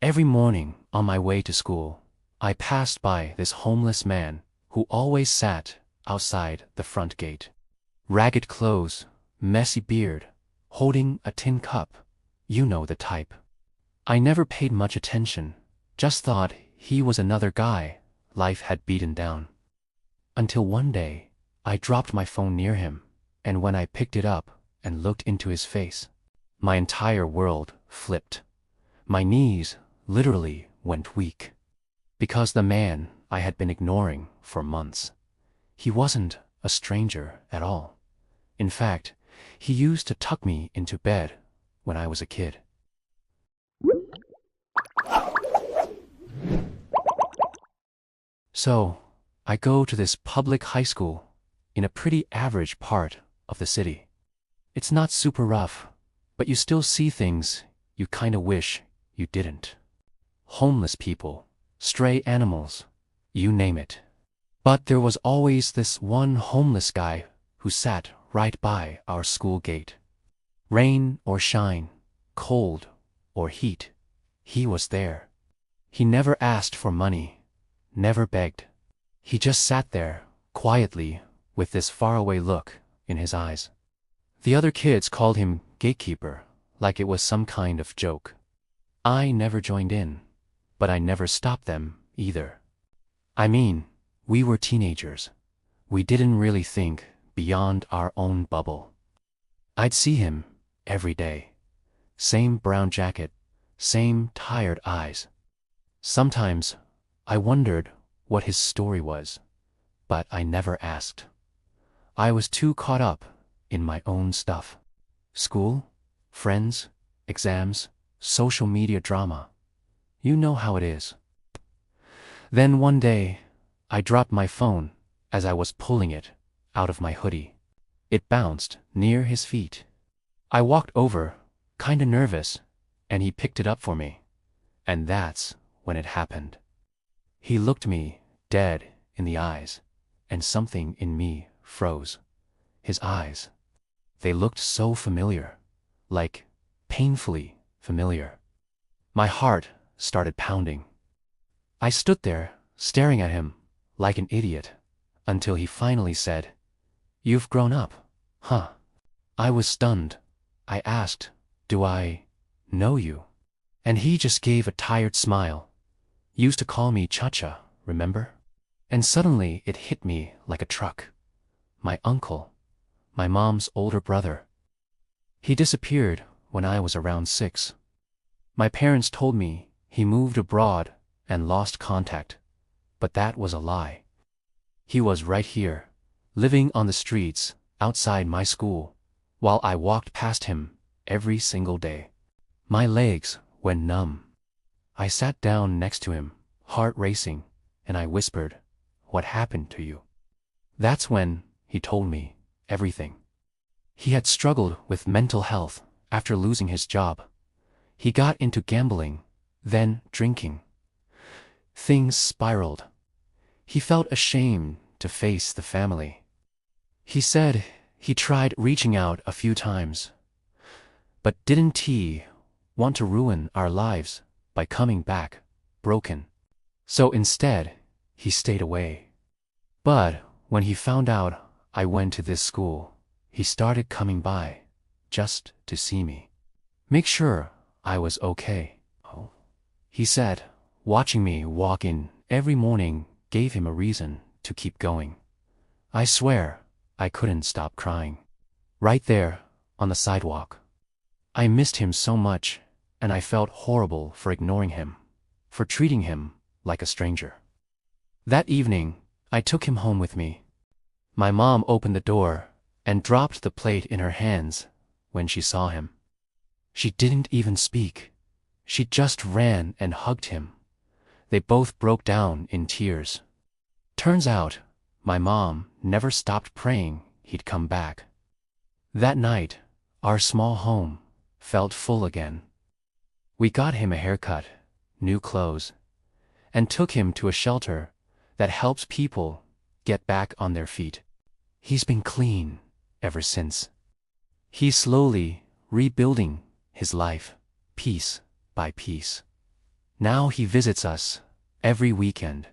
Every morning on my way to school, I passed by this homeless man who always sat outside the front gate. Ragged clothes, messy beard, holding a tin cup. You know the type. I never paid much attention, just thought he was another guy life had beaten down. Until one day, I dropped my phone near him, and when I picked it up and looked into his face, my entire world flipped. My knees literally went weak. Because the man I had been ignoring for months, he wasn't a stranger at all. In fact, he used to tuck me into bed when I was a kid. So, I go to this public high school in a pretty average part of the city. It's not super rough, but you still see things you kinda wish you didn't. Homeless people, stray animals, you name it. But there was always this one homeless guy who sat right by our school gate. Rain or shine, cold or heat, he was there. He never asked for money, never begged. He just sat there, quietly, with this faraway look in his eyes. The other kids called him gatekeeper, like it was some kind of joke. I never joined in, but I never stopped them either. I mean, we were teenagers. We didn't really think beyond our own bubble. I'd see him every day. Same brown jacket, same tired eyes. Sometimes I wondered what his story was, but I never asked. I was too caught up in my own stuff. School, friends, exams, social media drama. You know how it is. Then one day, I dropped my phone as I was pulling it out of my hoodie. It bounced near his feet. I walked over, kinda nervous, and he picked it up for me. And that's when it happened. He looked me dead in the eyes, and something in me froze. His eyes, they looked so familiar, like painfully familiar. My heart started pounding. I stood there, staring at him like an idiot, until he finally said, "You've grown up, huh?" I was stunned. I asked, "Do I know you?" And he just gave a tired smile. Used to call me Cha-Cha, remember? And suddenly it hit me like a truck. My uncle, my mom's older brother. He disappeared when I was around 6. My parents told me he moved abroad and lost contact, but that was a lie. He was right here, living on the streets outside my school, while I walked past him every single day. My legs went numb. I sat down next to him, heart racing, and I whispered, "What happened to you?" That's when he told me everything. He had struggled with mental health after losing his job. He got into gambling, then drinking. Things spiraled. He felt ashamed to face the family. He said he tried reaching out a few times. But didn't he want to ruin our lives by coming back broken? So instead, he stayed away. But when he found out I went to this school, he started coming by just to see me. Make sure I was okay. Oh, he said, watching me walk in every morning gave him a reason to keep going. I swear I couldn't stop crying. Right there on the sidewalk. I missed him so much, and I felt horrible for ignoring him, for treating him like a stranger. That evening, I took him home with me. My mom opened the door and dropped the plate in her hands when she saw him. She didn't even speak. She just ran and hugged him. They both broke down in tears. Turns out, my mom never stopped praying he'd come back. That night, our small home felt full again. We got him a haircut, new clothes, and took him to a shelter that helps people get back on their feet. He's been clean ever since. He's slowly rebuilding his life, piece by piece. Now he visits us every weekend.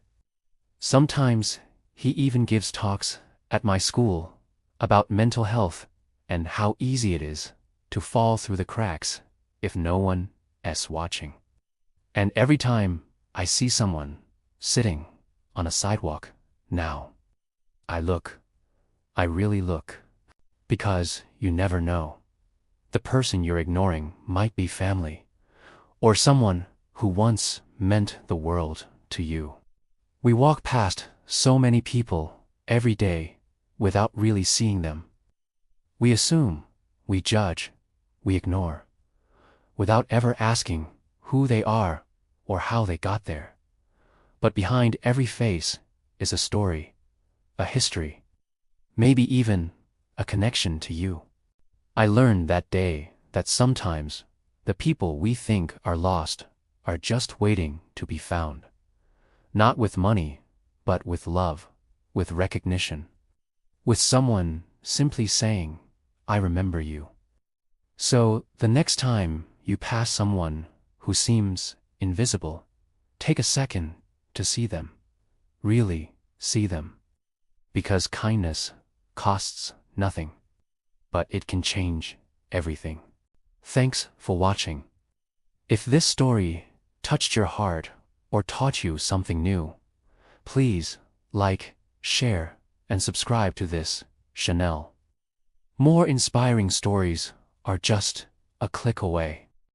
Sometimes he even gives talks at my school about mental health and how easy it is to fall through the cracks if no one is watching. And every time I see someone sitting on a sidewalk now, I look. I really look. Because you never know. The person you're ignoring might be family, or someone who once meant the world to you. We walk past so many people every day without really seeing them. We assume, we judge, we ignore, without ever asking who they are or how they got there. But behind every face is a story, a history, maybe even a connection to you. I learned that day that sometimes the people we think are lost are just waiting to be found. Not with money, but with love, with recognition. With someone simply saying, I remember you. So the next time you pass someone who seems invisible, take a second to see them. Really see them. Because kindness costs nothing, but it can change everything. Thanks for watching. If this story touched your heart or taught you something new, please like, share, and subscribe to this channel. More inspiring stories are just a click away.